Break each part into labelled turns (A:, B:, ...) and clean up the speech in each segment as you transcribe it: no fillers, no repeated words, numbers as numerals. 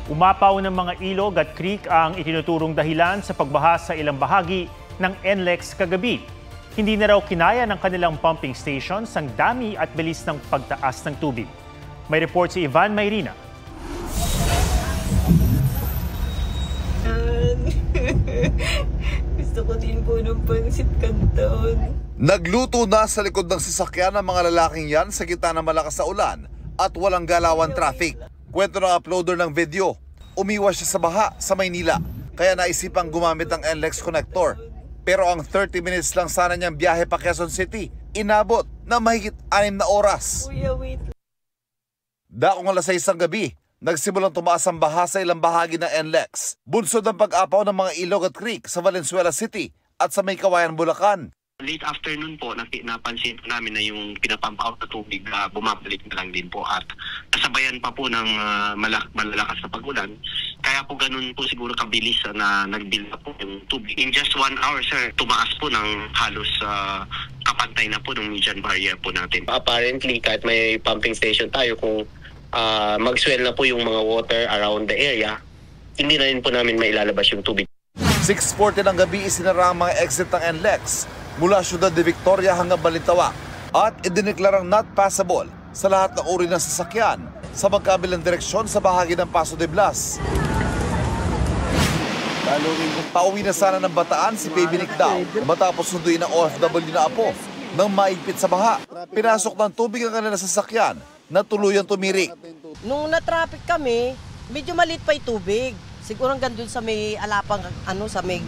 A: Umapaw ng mga ilog at creek ang itinuturong dahilan sa pagbaha sa ilang bahagi ng NLEX kagabi. Hindi na raw kinaya ng kanilang pumping stations ang dami at bilis ng pagtaas ng tubig. May report si Ivan Mayrina.
B: Gusto ko din po ng pansit canton.
C: Nagluto na sa likod ng sasakyan ng mga lalaking yan sa gitna ng malakas na ulan at walang galawan traffic. Kwento ng uploader ng video, umiwas siya sa baha sa Maynila kaya naisipang gumamit ng NLEX connector. Pero ang 30 minutes lang sana niyang biyahe pa Quezon City, inabot na mahigit 6 na oras.
B: Kuya, wait.
C: Dakong alas 6 ng gabi, nagsimulang tumaas ang baha sa ilang bahagi ng NLEX. Bunsod ng pag-apaw ng mga ilog at creek sa Valenzuela City at sa May Kawayan, Bulacan.
D: Late afternoon po, napansin po namin na yung pinapump out na tubig bumabalik na lang din po at kasabayan pa po ng malalakas na pag-ulan. Kaya po ganun po siguro kabilis na nag-build up po yung tubig. In just 1 hour, sir, tumaas po ng halos kapantay na po ng median barrier po natin.
E: Apparently, kahit may pumping station tayo, kung mag-swell na po yung mga water around the area, hindi na rin po namin mailalabas yung tubig.
C: 6:40 ng gabi isinara ang mga exit ng NLEX mula Ciudad de Victoria hanggang Balintawak at idineklarang not passable sa lahat ng uri ng sasakyan sa magkabilang direksyon sa bahagi ng Paso de Blas. Pauwi na sana ng Bataan si Baby Nick daw matapos sunduin ng OFW na apo nang maigpit sa baha. Pinasok ng tubig ang kanilang sasakyan na tuluyang tumirik.
B: Nung na-traffic kami, medyo maliit pa yung tubig. Siguro hanggang dun sa may alapang, sa may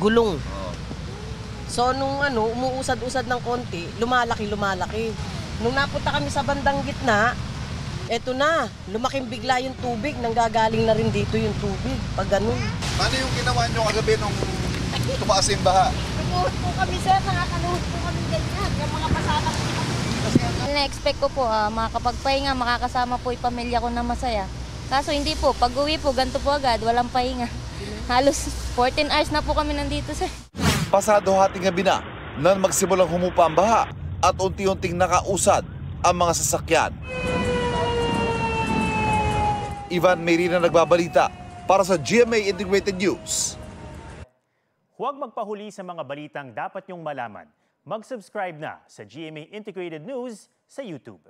B: gulong. So nung umuusad-usad ng konti, lumalaki. Nung napunta kami sa bandang gitna, eto na, lumaking bigla yung tubig, nanggagaling na rin dito yung tubig, pag ganun.
C: Ano yung ginawa nyo kagabi nung tumaas yung baha?
F: Nakuhot po kami, sir, nakakaluhot po kami ganyan, yung mga pasada po kami. Na-expect ko po, makakapagpahinga, makakasama po yung pamilya ko na masaya. Kaso hindi po, pag-uwi po, ganito po agad, walang pahinga. Halos 14 hours na po kami nandito, sir.
C: Pasado hating gabi na nang magsimulang humupa ang baha at unti-unting nakausad ang mga sasakyan. Ivan Mayrina nagbabalita para sa GMA Integrated News.
A: Huwag magpahuli sa mga balitang dapat niyong malaman. Mag-subscribe na sa GMA Integrated News sa YouTube.